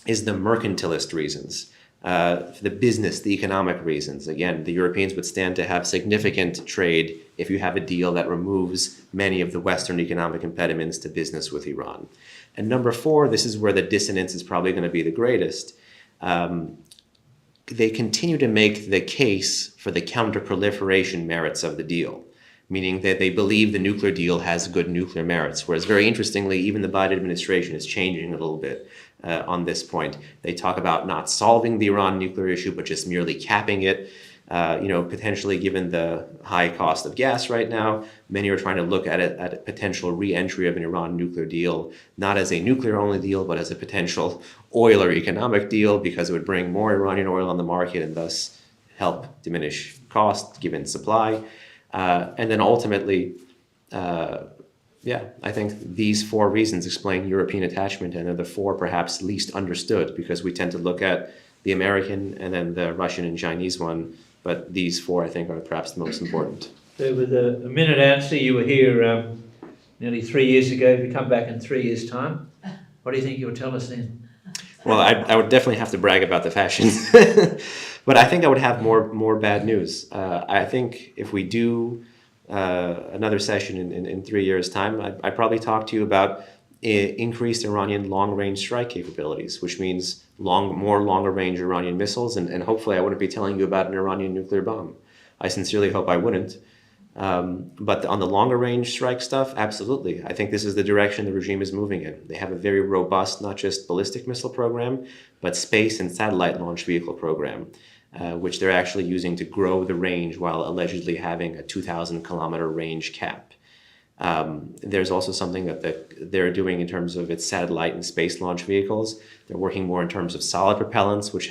is the mercantilist reasons. For the business, the economic reasons. Again, the Europeans would stand to have significant trade if you have a deal that removes many of the Western economic impediments to business with Iran. And number four, this is where the dissonance is probably going to be the greatest. They continue to make the case for the counterproliferation merits of the deal, meaning that they believe the nuclear deal has good nuclear merits, whereas very interestingly, even the Biden administration is changing a little bit on this point. They talk about not solving the Iran nuclear issue, but just merely capping it. Potentially given the high cost of gas right now, many are trying to look at it at a potential re-entry of an Iran nuclear deal, not as a nuclear-only deal, but as a potential oil or economic deal, because it would bring more Iranian oil on the market and thus help diminish cost given supply. And then ultimately, I think these four reasons explain European attachment, and are the four perhaps least understood, because we tend to look at the American and then the Russian and Chinese one, but these four, I think, are perhaps the most important. So with a minute answer, you were here nearly 3 years ago. If you come back in 3 years' time, what do you think you'll tell us then? Well, I would definitely have to brag about the fashion, but I think I would have more bad news. I think if we do another session in 3 years' time, I'd probably talk to you about increased Iranian long-range strike capabilities, which means more longer-range Iranian missiles, and hopefully I wouldn't be telling you about an Iranian nuclear bomb. I sincerely hope I wouldn't. But on the longer-range strike stuff, absolutely. I think this is the direction the regime is moving in. They have a very robust, not just ballistic missile program, but space and satellite launch vehicle program, which they're actually using to grow the range while allegedly having a 2,000-kilometer range cap. There's also something that they're doing in terms of its satellite and space launch vehicles. They're working more in terms of solid propellants, which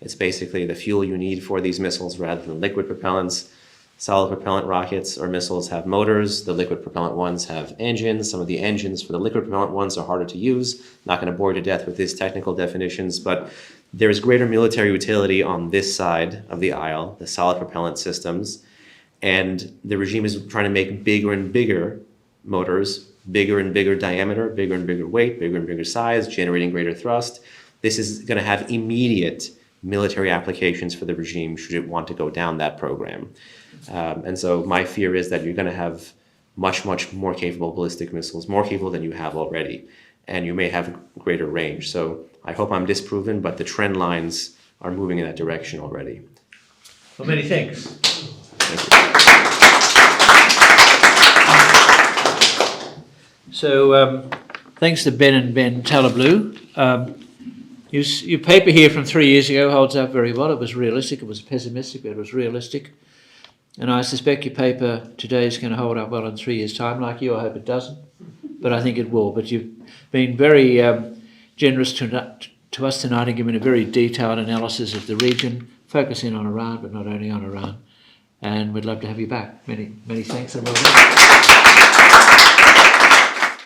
it's basically the fuel you need for these missiles rather than liquid propellants. Solid propellant rockets or missiles have motors. The liquid propellant ones have engines. Some of the engines for the liquid propellant ones are harder to use. Not going to bore you to death with these technical definitions, but there's greater military utility on this side of the aisle, the solid propellant systems. And the regime is trying to make bigger and bigger motors, bigger and bigger diameter, bigger and bigger weight, bigger and bigger size, generating greater thrust. This is going to have immediate military applications for the regime should it want to go down that program. And so my fear is that you're going to have much, much more capable ballistic missiles, more capable than you have already, and you may have greater range. So I hope I'm disproven, but the trend lines are moving in that direction already. Well, many thanks. Thank you. So thanks to Behnam Ben Taleblu. Your paper here from 3 years ago holds up very well. It was realistic, it was pessimistic, but it was realistic. And I suspect your paper today is going to hold up well in 3 years' time. Like you, I hope it doesn't, but I think it will. But you've been very generous to us tonight and given a very detailed analysis of the region, focusing on Iran, but not only on Iran. And we'd love to have you back. Many thanks and well done.